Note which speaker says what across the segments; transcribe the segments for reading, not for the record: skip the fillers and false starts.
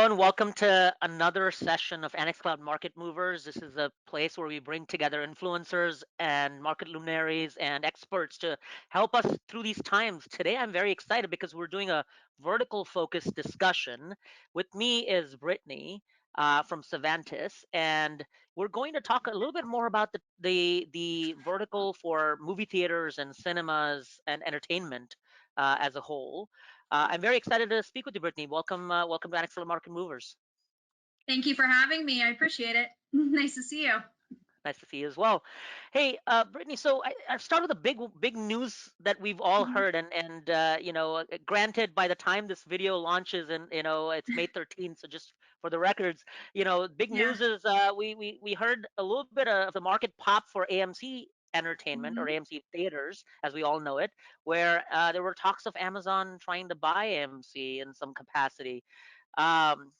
Speaker 1: Hello and welcome to another session of Annex Cloud Market Movers. This is a place where we bring together influencers and market luminaries and experts to help us through these times. Today, I'm very excited because we're doing a vertical focused discussion. With me is Brittany from Savantis, and we're going to talk a little bit more about the vertical for movie theaters and cinemas and entertainment as a whole. I'm very excited to speak with you, Brittany. Welcome to Annex Market Movers.
Speaker 2: Thank you for having me. I appreciate it. Nice to see you.
Speaker 1: Nice to see you as well. Hey, Brittany. So I start with a big news that we've all
Speaker 2: Mhm.
Speaker 1: heard, and granted, by the time this video launches, and it's May 13th, so just for the records, big
Speaker 2: Yeah.
Speaker 1: news is we heard a little bit of the market pop for AMC Entertainment or
Speaker 2: hmm
Speaker 1: AMC Theaters, as we all know it, where there were talks of Amazon trying to buy AMC in some capacity. Um,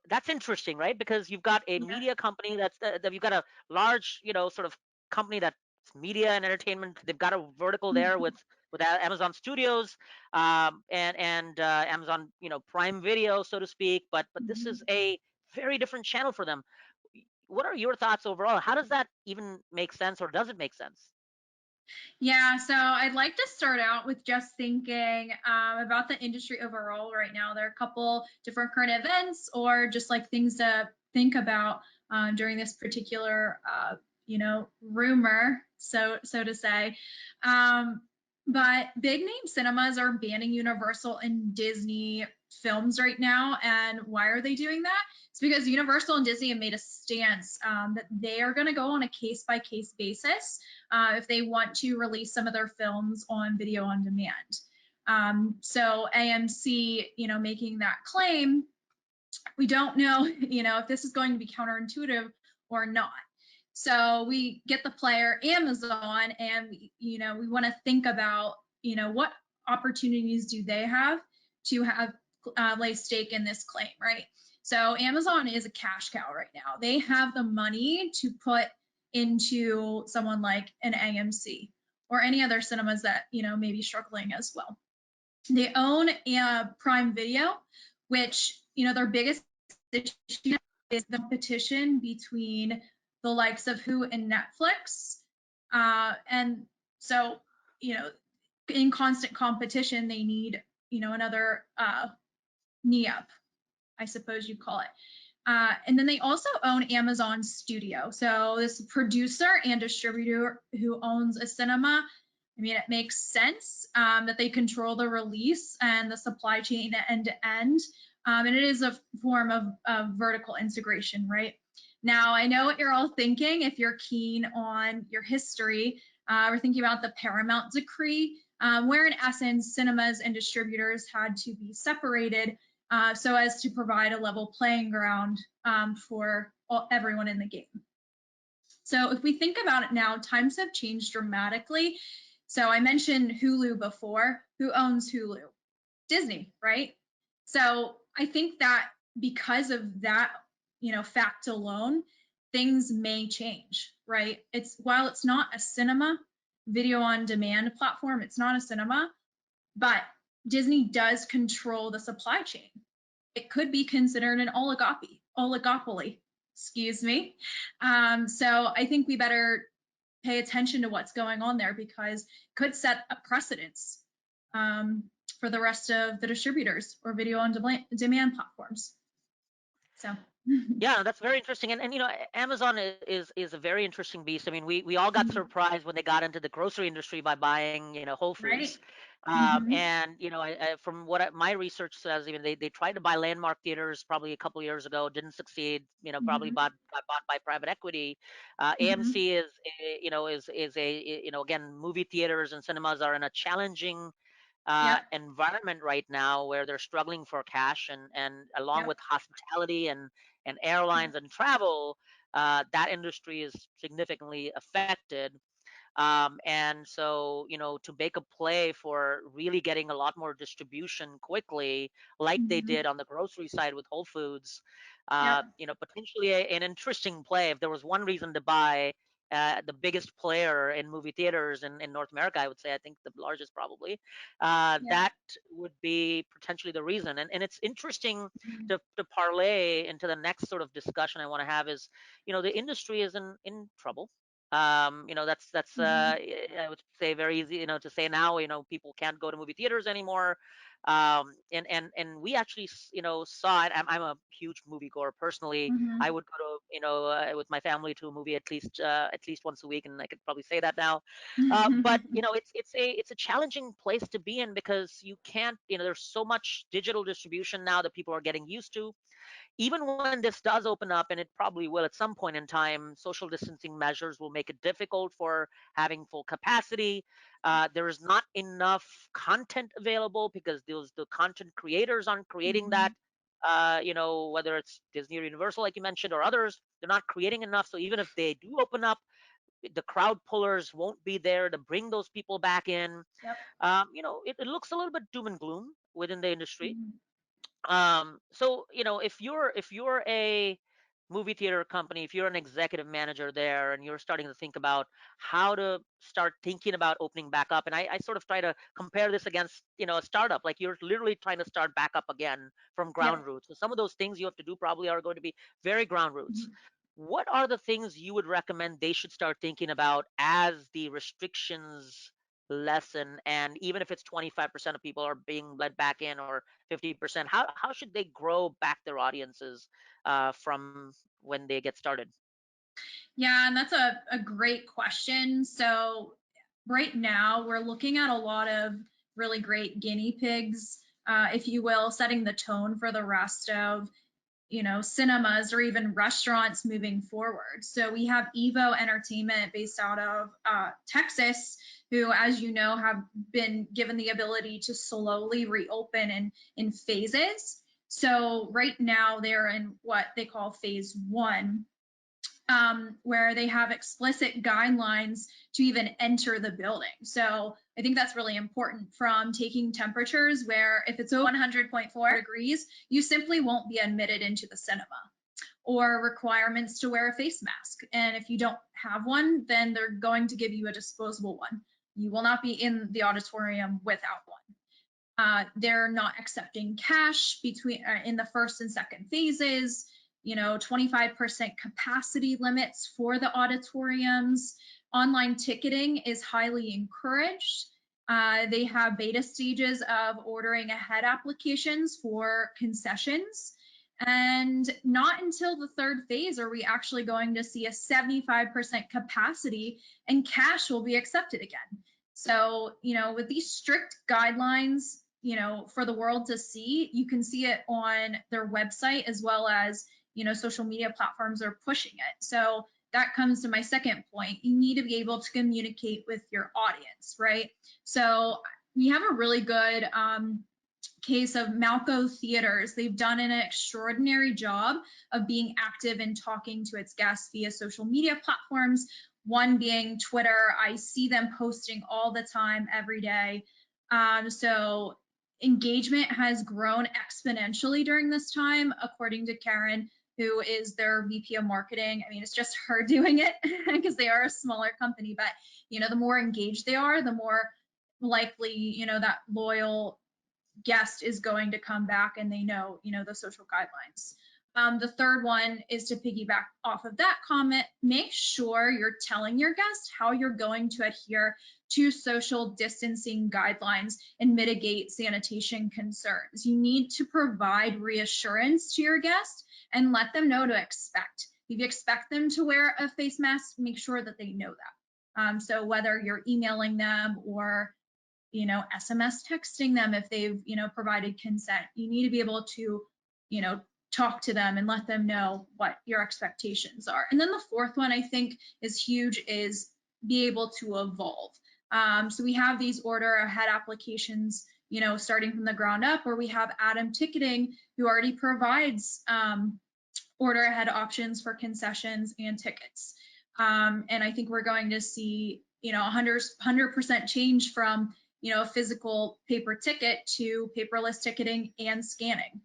Speaker 1: that's interesting, right? Because you've got a
Speaker 2: Yeah.
Speaker 1: media company that you've got a large, sort of company that's media and entertainment. They've got a vertical there
Speaker 2: Mhm.
Speaker 1: with Amazon Studios, and Amazon, Prime Video, so to speak. But this is
Speaker 2: Mhm.
Speaker 1: a very different channel for them. What are your thoughts overall? How does that even make sense, or does it make sense?
Speaker 2: Yeah. So I'd like to start out with just thinking about the industry overall right now. There are a couple different current events or just like things to think about during this particular, rumor, so to say. Um, but big name cinemas are banning Universal and Disney films right now. And why are they doing that? It's because Universal and Disney have made a stance that they are going to go on a case by case basis if they want to release some of their films on video on demand. So AMC, making that claim, we don't know, if this is going to be counterintuitive or not. So we get the player Amazon, and we want to think about, what opportunities do they have to have lay stake in this claim, right? So Amazon is a cash cow right now. They have the money to put into someone like an AMC or any other cinemas that may be struggling as well. They own Prime Video, which their biggest issue is the competition between the likes of Who and Netflix, and so you know in constant competition they need another knee up, I suppose you'd call it. And then they also own Amazon Studio. So this producer and distributor who owns a cinema. I mean, it makes sense that they control the release and the supply chain end to end. And it is a form of vertical integration, right? Now, I know what you're all thinking if you're keen on your history. We're thinking about the Paramount Decree, where in essence, cinemas and distributors had to be separated so as to provide a level playing ground for everyone in the game. So if we think about it now, times have changed dramatically. So I mentioned Hulu before. Who owns Hulu? Disney, right? So I think that because of that, fact alone, things may change, right? It's while it's not a cinema video on demand platform, it's not a cinema, but Disney does control the supply chain. It could be considered an oligopoly, excuse me. So I think we better pay attention to what's going on there because it could set a precedence um, for the rest of the distributors or video on demand platforms. So
Speaker 1: Yeah, that's very interesting. And Amazon is a very interesting beast. I mean, we all got surprised when they got into the grocery industry by buying, Whole
Speaker 2: right.
Speaker 1: Foods.
Speaker 2: hmm
Speaker 1: And from what my research says, even they tried to buy Landmark Theaters probably a couple years ago, didn't succeed. Probably
Speaker 2: hmm
Speaker 1: got bought by private equity.
Speaker 2: hmm
Speaker 1: AMC again, movie theaters and cinemas are in a challenging
Speaker 2: Yep.
Speaker 1: environment right now where they're struggling for cash, and along
Speaker 2: Yep.
Speaker 1: with hospitality and airlines and travel, that industry is significantly affected. And so, to make a play for really getting a lot more distribution quickly, like they
Speaker 2: hmm
Speaker 1: did on the grocery side with Whole Foods,
Speaker 2: Yep.
Speaker 1: potentially an interesting play. If there was one reason to buy, the biggest player in movie theaters in North America, I would say. I think the largest probably.
Speaker 2: Yeah.
Speaker 1: That would be potentially the reason. And it's interesting
Speaker 2: Mhm.
Speaker 1: to parlay into the next sort of discussion I want to have is, the industry is in trouble. That's
Speaker 2: Mhm.
Speaker 1: I would say very easy, to say now. People can't go to movie theaters anymore. And we actually, saw it. I'm a huge movie goer personally. I
Speaker 2: Mhm.
Speaker 1: would go to, with my family to a movie at least once a week, and I could probably say that now. But it's a challenging place to be in because you can't, there's so much digital distribution now that people are getting used to. Even when this does open up, and it probably will at some point in time, social distancing measures will make it difficult for having full capacity. There is not enough content available because the content creators aren't creating that.
Speaker 2: Mhm.
Speaker 1: Whether it's Disney or Universal, like you mentioned, or others, they're not creating enough. So even if they do open up, the crowd pullers won't be there to bring those people back in.
Speaker 2: Yep.
Speaker 1: It looks a little bit doom and gloom within the industry.
Speaker 2: Mhm.
Speaker 1: So if you're a movie theater company, if you're an executive manager there and you're starting to think about how to start thinking about opening back up, and I sort of try to compare this against a startup, like you're literally trying to start back up again from ground
Speaker 2: Yep.
Speaker 1: roots. So some of those things you have to do probably are going to be very ground roots.
Speaker 2: Mhm.
Speaker 1: What are the things you would recommend they should start thinking about as the restrictions lessen, and even if it's 25% of people are being let back in, or 50%, how should they grow back their audiences from when they get started?
Speaker 2: Yeah, and that's a great question. So, right now, we're looking at a lot of really great guinea pigs, if you will, setting the tone for the rest of cinemas or even restaurants moving forward. So we have Evo Entertainment based out of Texas, who, as you know, have been given the ability to slowly reopen in phases. So right now they're in what they call phase one, where they have explicit guidelines to even enter the building. So I think that's really important, from taking temperatures where if it's over 100.4 degrees, you simply won't be admitted into the cinema, or requirements to wear a face mask. And if you don't have one, then they're going to give you a disposable one. You will not be in the auditorium without one. They're not accepting cash between in the first and second phases. 25% capacity limits for the auditoriums. Online ticketing is highly encouraged. They have beta stages of ordering ahead applications for concessions. And not until the third phase are we actually going to see a 75% capacity and cash will be accepted again. So, with these strict guidelines, for the world to see, you can see it on their website, as well as, social media platforms are pushing it. So that comes to my second point. You need to be able to communicate with your audience, right? So we have a really good case of Malco Theaters. They've done an extraordinary job of being active and talking to its guests via social media platforms, one being Twitter. I see them posting all the time, every day. So engagement has grown exponentially during this time, according to Karen, who is their VP of marketing. I mean, it's just her doing it because they are a smaller company, but the more engaged they are, the more likely, that loyal guest is going to come back, and they know, the social guidelines. The third one is to piggyback off of that comment. Make sure you're telling your guests how you're going to adhere to social distancing guidelines and mitigate sanitation concerns. You need to provide reassurance to your guests and let them know to expect. If you expect them to wear a face mask, make sure that they know that. So whether you're emailing them or SMS texting them, if they've, provided consent, you need to be able to, talk to them and let them know what your expectations are. And then the fourth one I think is huge, is be able to evolve. So we have these order ahead applications, starting from the ground up, where we have Atom Ticketing, who already provides order ahead options for concessions and tickets. And I think we're going to see, 100% change from, a physical paper ticket to paperless ticketing and scanning.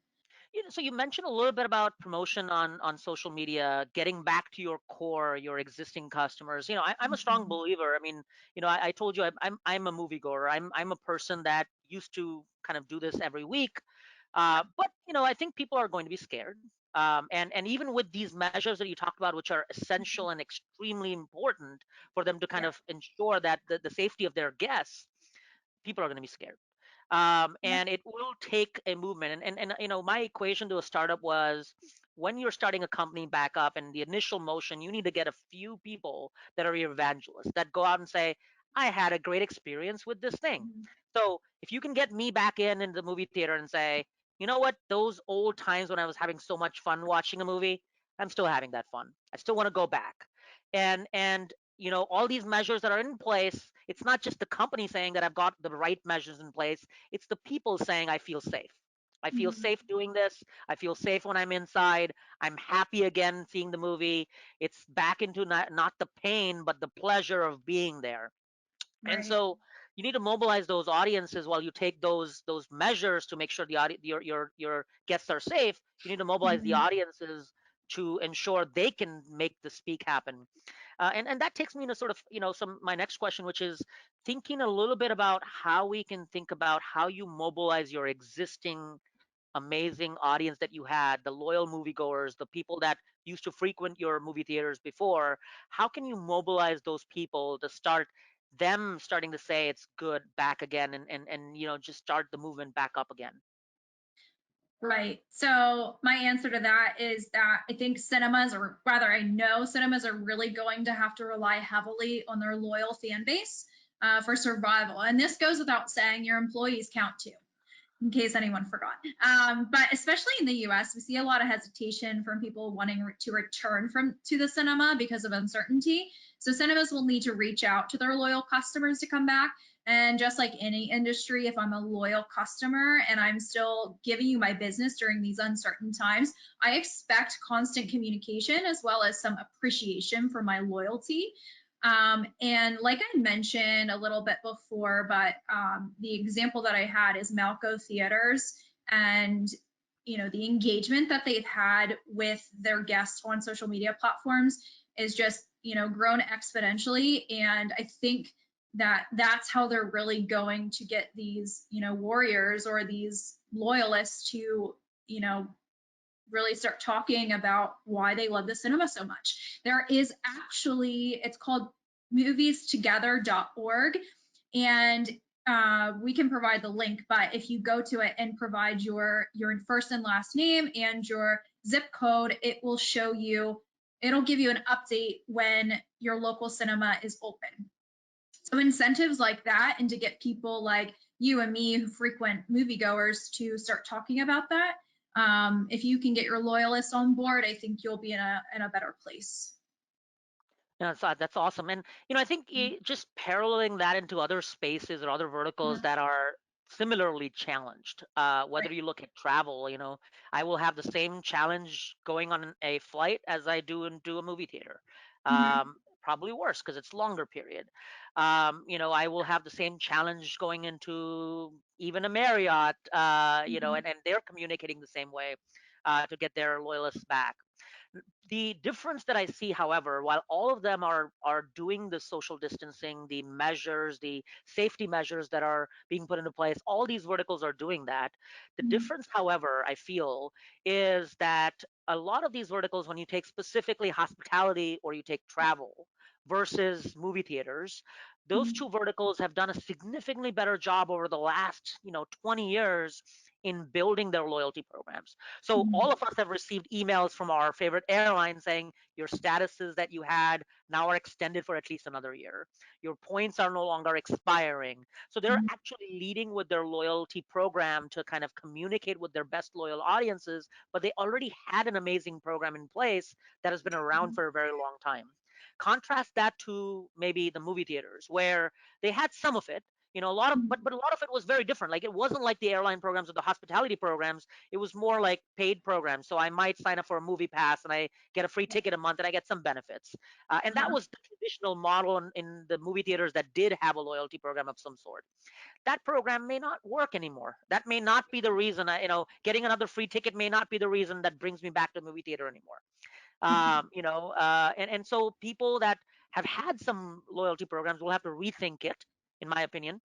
Speaker 1: So you mentioned a little bit about promotion on social media, getting back to your core, your existing customers. I'm a strong
Speaker 2: Mhm.
Speaker 1: believer. I mean, I told you I'm a moviegoer. I'm a person that used to kind of do this every week. But I think people are going to be scared. And even with these measures that you talked about, which are essential
Speaker 2: Mhm.
Speaker 1: and extremely important for them to kind
Speaker 2: Yeah.
Speaker 1: of ensure that the safety of their guests, people are going to be scared.
Speaker 2: Yeah.
Speaker 1: And it will take a movement. And my equation to a startup was, when you're starting a company back up and the initial motion, you need to get a few people that are your evangelists that go out and say, I had a great experience with this thing.
Speaker 2: Mhm.
Speaker 1: So if you can get me back in the movie theater and say, you know what, those old times when I was having so much fun watching a movie, I'm still having that fun. I still want to go back. And all these measures that are in place, it's not just the company saying that I've got the right measures in place, it's the people saying I feel safe. I feel
Speaker 2: Mhm.
Speaker 1: safe doing this. I feel safe when I'm inside. I'm happy again seeing the movie. It's back into not the pain, but the pleasure of being there. And
Speaker 2: Right.
Speaker 1: so you need to mobilize those audiences while you take those measures to make sure your guests are safe. You need to mobilize the
Speaker 2: Mhm.
Speaker 1: audiences to ensure they can make the speak happen. And that takes me to sort of some my next question, which is thinking a little bit about how we can think about how you mobilize your existing amazing audience that you had, the loyal moviegoers, the people that used to frequent your movie theaters before. How can you mobilize those people to start them starting to say it's good back again, and just start the movement back up again?
Speaker 2: Right. So my answer to that is that I think cinemas, or rather, I know cinemas are really going to have to rely heavily on their loyal fan base for survival. And this goes without saying, your employees count too, in case anyone forgot. But especially in the US, we see a lot of hesitation from people wanting to return from to the cinema because of uncertainty. So cinemas will need to reach out to their loyal customers to come back. And just like any industry, if I'm a loyal customer and I'm still giving you my business during these uncertain times, I expect constant communication as well as some appreciation for my loyalty. And like I mentioned a little bit before, but the example that I had is Malco Theaters, and the engagement that they've had with their guests on social media platforms is just grown exponentially. And I think that that's how they're really going to get these warriors or these loyalists to you know really start talking about why they love the cinema so much. There is actually, it's called moviestogether.org, and we can provide the link. But if you go to it and provide your first and last name and your zip code, it will show you. It'll give you an update when your local cinema is open. So incentives like that, and to get people like you and me who frequent moviegoers to start talking about that. If you can get your loyalists on board, I think you'll be in a better place.
Speaker 1: Yeah, that's awesome. And I think just paralleling that into other spaces or other verticals
Speaker 2: Mhm.
Speaker 1: that are similarly challenged. Whether
Speaker 2: Right.
Speaker 1: you look at travel, I will have the same challenge going on a flight as I do into a movie theater.
Speaker 2: Hmm.
Speaker 1: Probably worse because it's longer period. I will have the same challenge going into even a Marriott.
Speaker 2: Hmm.
Speaker 1: And they're communicating the same way to get their loyalists back. The difference that I see, however, while all of them are doing the social distancing, the measures, the safety measures that are being put into place, all these verticals are doing that. The
Speaker 2: Hmm.
Speaker 1: difference, however, I feel is that a lot of these verticals, when you take specifically hospitality or you take travel versus movie theaters, those
Speaker 2: Hmm.
Speaker 1: two verticals have done a significantly better job over the last 20 years in building their loyalty programs. So all
Speaker 2: Hmm.
Speaker 1: of us have received emails from our favorite airlines saying your statuses that you had now are extended for at least another year. Your points are no longer expiring. So they're
Speaker 2: Hmm.
Speaker 1: actually leading with their loyalty program to kind of communicate with their best loyal audiences, but they already had an amazing program in place that has been around for a very long time. Contrast that to maybe the movie theaters where they had some of it. A lot of,
Speaker 2: Mhm.
Speaker 1: but a lot of it was very different. Like, it wasn't like the airline programs or the hospitality programs. It was more like paid programs. So I might sign up for a movie pass and I get a free
Speaker 2: Right.
Speaker 1: ticket a month and I get some benefits. And that
Speaker 2: Uh-huh.
Speaker 1: was the traditional model in the movie theaters that did have a loyalty program of some sort. That program may not work anymore. That may not be the reason. Getting another free ticket may not be the reason that brings me back to the movie theater anymore. And so people that have had some loyalty programs will have to rethink it, in my opinion.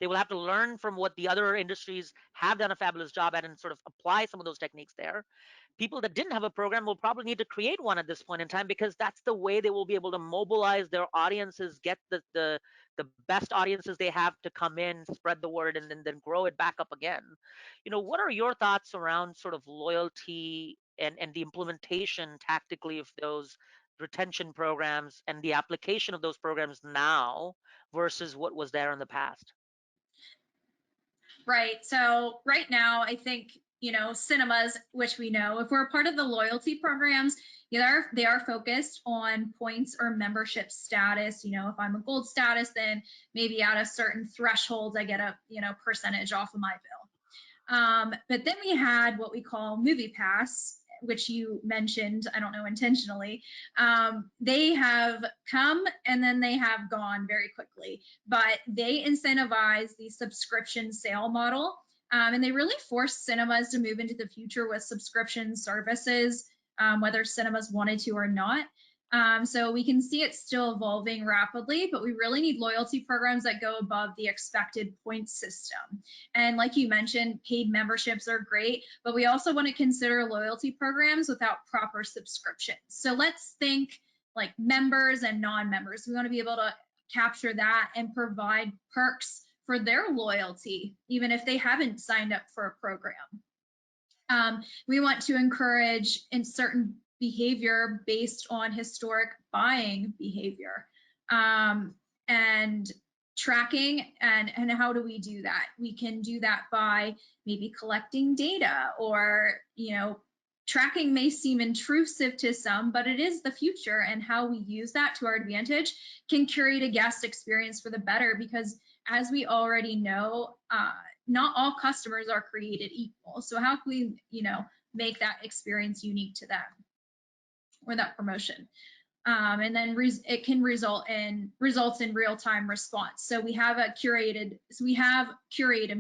Speaker 1: They will have to learn from what the other industries have done a fabulous job at and sort of apply some of those techniques there. People that didn't have a program will probably need to create one at this point in time, because that's the way they will be able to mobilize their audiences, get the best audiences they have to come in, spread the word, and then grow it back up again. What are your thoughts around sort of loyalty and the implementation tactically of those retention programs and the application of those programs now versus what was there in the past?
Speaker 2: Right. So right now, I think, cinemas, which we know, if we're a part of the loyalty programs, they are focused on points or membership status. If I'm a gold status, then maybe at a certain threshold, I get a, percentage off of my bill. But then we had what we call Movie Pass, which you mentioned, I don't know, intentionally. They have come and then they have gone very quickly, but they incentivize the subscription sale model. And they really force cinemas to move into the future with subscription services, whether cinemas wanted to or not. So we can see it still evolving rapidly, but we really need loyalty programs that go above the expected point system. And like you mentioned, paid memberships are great, but we also want to consider loyalty programs without proper subscriptions. So let's think like members and non-members. We want to be able to capture that and provide perks for their loyalty, even if they haven't signed up for a program. We want to encourage in certain behavior based on historic buying behavior, and tracking. And how do we do that? We can do that by maybe collecting data, or tracking may seem intrusive to some, but it is the future, and how we use that to our advantage can curate a guest experience for the better, because as we already know, not all customers are created equal. So how can we, make that experience unique to them, or that promotion? And then it can results in real-time response. So we have curated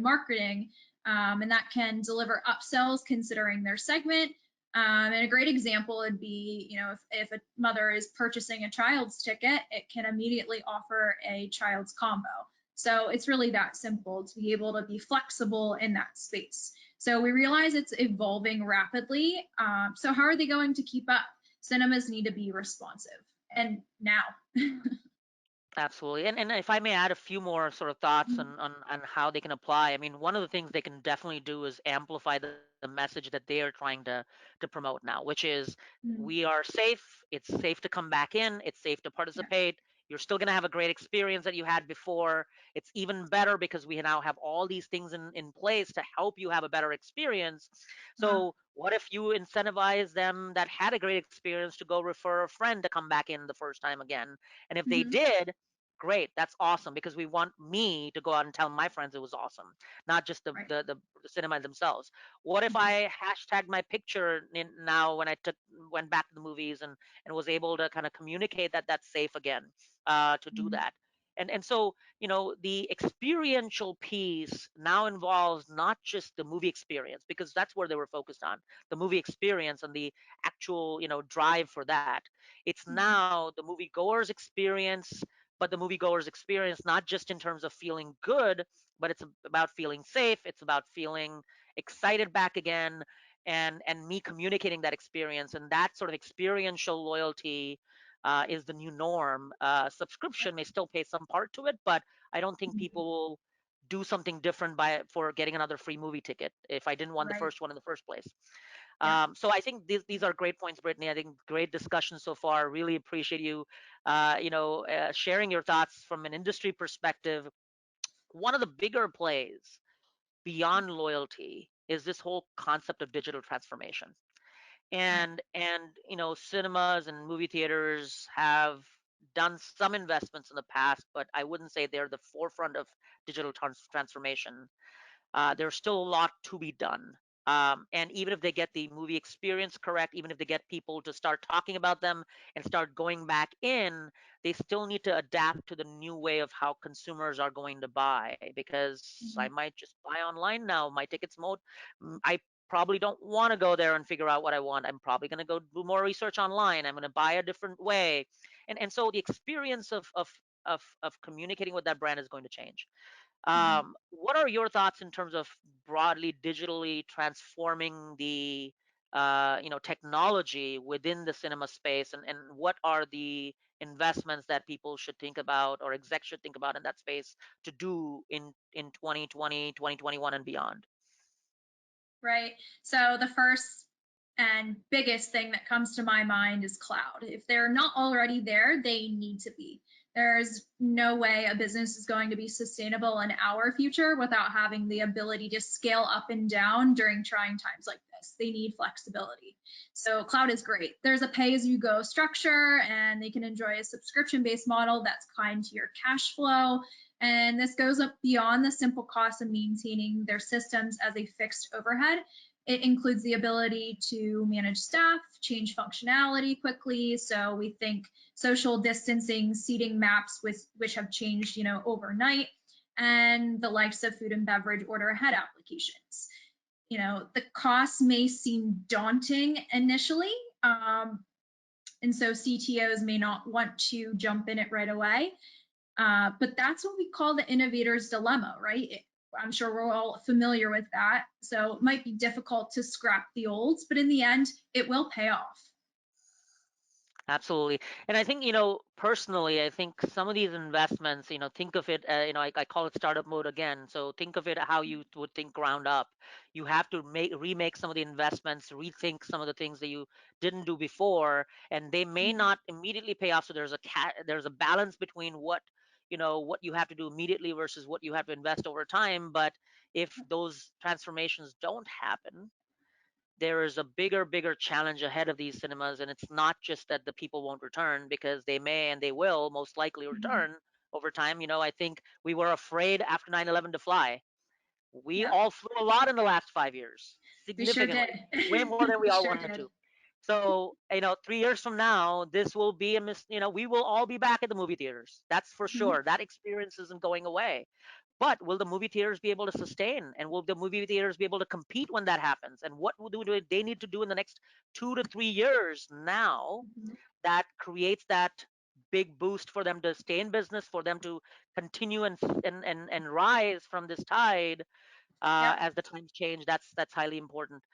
Speaker 2: marketing, and that can deliver upsells considering their segment. And a great example would be, if a mother is purchasing a child's ticket, it can immediately offer a child's combo. So it's really that simple to be able to be flexible in that space. So we realize it's evolving rapidly. So how are they going to keep up? Cinemas need to be responsive, and now.
Speaker 1: Absolutely. And if I may add a few more sort of thoughts on how they can apply. I mean, one of the things they can definitely do is amplify the message that they are trying to promote now, which is
Speaker 2: Mm,
Speaker 1: we are safe. It's safe to come back in. It's safe to
Speaker 2: yeah.
Speaker 1: participate. You're still going to have a great experience that you had before. It's even better because we now have all these things in place to help you have a better experience.
Speaker 2: uh,
Speaker 1: So what if you incentivize them that had a great experience to go refer a friend to come back in the first time again? And if they
Speaker 2: mhm,
Speaker 1: did, great, that's awesome, because we want me to go out and tell my friends it was awesome, not just the
Speaker 2: right.
Speaker 1: the, the, the cinema themselves. What if
Speaker 2: Mhm,
Speaker 1: I hashtagged my picture now when I went back to the movies and was able to kind of communicate that that's safe again, to do
Speaker 2: mhm,
Speaker 1: that. And so the experiential piece now involves not just the movie experience, because that's where they were focused on, the movie experience and the actual drive for that. It's
Speaker 2: mhm,
Speaker 1: now the moviegoer's experience, but the moviegoer's experience not just in terms of feeling good, but it's about feeling safe. It's about feeling excited back again, and me communicating that experience, and that sort of experiential loyalty is the new norm.
Speaker 2: yep,
Speaker 1: Subscription may still pay some part to it, but I don't think
Speaker 2: mhm,
Speaker 1: people will do something different by for getting another free movie ticket if I didn't want the
Speaker 2: right.
Speaker 1: first one in the first place.
Speaker 2: Yep.
Speaker 1: So I think these are great points, Brittany. I think great discussion so far. Really appreciate you, sharing your thoughts from an industry perspective. One of the bigger plays beyond loyalty is this whole concept of digital transformation.
Speaker 2: Right.
Speaker 1: And cinemas and movie theaters have done some investments in the past, but I wouldn't say they're the forefront of digital transformation. There's still a lot to be done. And even if they get the movie experience correct, even if they get people to start talking about them and start going back in, they still need to adapt to the new way of how consumers are going to buy. Because I
Speaker 2: Mhm.
Speaker 1: might just buy online now. My tickets mode, I probably don't want to go there and figure out what I want. I'm probably going to go do more research online. I'm going to buy a different way, and so the experience of communicating with that brand is going to change.
Speaker 2: Mhm.
Speaker 1: What are your thoughts in terms of broadly digitally transforming the technology within the cinema space, and what are the investments that people should think about or execs should think about in that space to do in 2020, 2021, and beyond?
Speaker 2: Right. So the first and biggest thing that comes to my mind is cloud. If they're not already there, they need to be. There's no way a business is going to be sustainable in our future without having the ability to scale up and down during trying times like this. They need flexibility. So cloud is great. There's a pay as you go structure, and they can enjoy a subscription based model that's kind to your cash flow. And this goes up beyond the simple cost of maintaining their systems as a fixed overhead. It includes the ability to manage staff, change functionality quickly. So we think social distancing, seating maps, which have changed, overnight, and the likes of food and beverage order ahead applications. The costs may seem daunting initially, and so CTOs may not want to jump in it right away. But that's what we call the innovator's dilemma, right? I'm sure we're all familiar with that. So it might be difficult to scrap the olds, but in the end, it will pay off.
Speaker 1: Absolutely. And I think, personally, I think some of these investments, think of it, I call it startup mode again. So think of it how you would think ground up. You have to remake some of the investments, rethink some of the things that you didn't do before, and they may
Speaker 2: Mhm.
Speaker 1: not immediately pay off. So there's a balance between what you have to do immediately versus what you have to invest over time. But if those transformations don't happen, there is a bigger challenge ahead of these cinemas, and it's not just that the people won't return, because they may and they will most likely
Speaker 2: Mhm.
Speaker 1: return over time. I think we were afraid after 9/11 to fly. We
Speaker 2: Yep,
Speaker 1: all flew a lot in the last 5 years,
Speaker 2: we sure
Speaker 1: significantly,
Speaker 2: did.
Speaker 1: way more than we
Speaker 2: We
Speaker 1: all
Speaker 2: sure
Speaker 1: wanted
Speaker 2: did.
Speaker 1: to. So, 3 years from now, this will be we will all be back at the movie theaters. That's for
Speaker 2: Mhm.
Speaker 1: sure. That experience isn't going away. But will the movie theaters be able to sustain? And will the movie theaters be able to compete when that happens? And what do they need to do in the next 2 to 3 years now
Speaker 2: Mhm.
Speaker 1: that creates that big boost for them to stay in business, for them to continue and rise from this tide
Speaker 2: Yep.
Speaker 1: as the times change? That's highly important.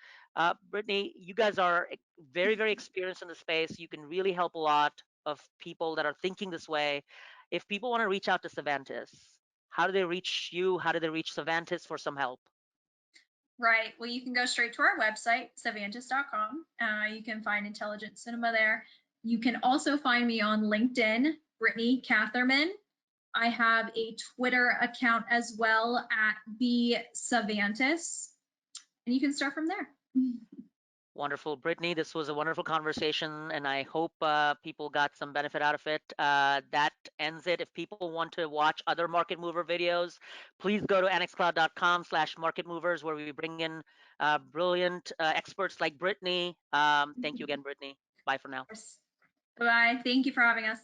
Speaker 1: Brittany, you guys are very experienced in the space. You can really help a lot of people that are thinking this way. If people want to reach out to Savantis, how do they reach you? How do they reach Savantis for some help?
Speaker 2: Right. Well, you can go straight to our website, savantis.com. You can find Intelligent Cinema there. You can also find me on LinkedIn, Brittany Catherman. I have a Twitter account as well at the Savantis, and you can start from there.
Speaker 1: Wonderful. Brittany, this was a wonderful conversation, and I hope people got some benefit out of it. That ends it. If people want to watch other market mover videos, please go to annexcloud.com/market movers, where we bring in brilliant experts like Brittany. Thank you again, Brittany. Bye for now.
Speaker 2: Bye. Thank you for having us.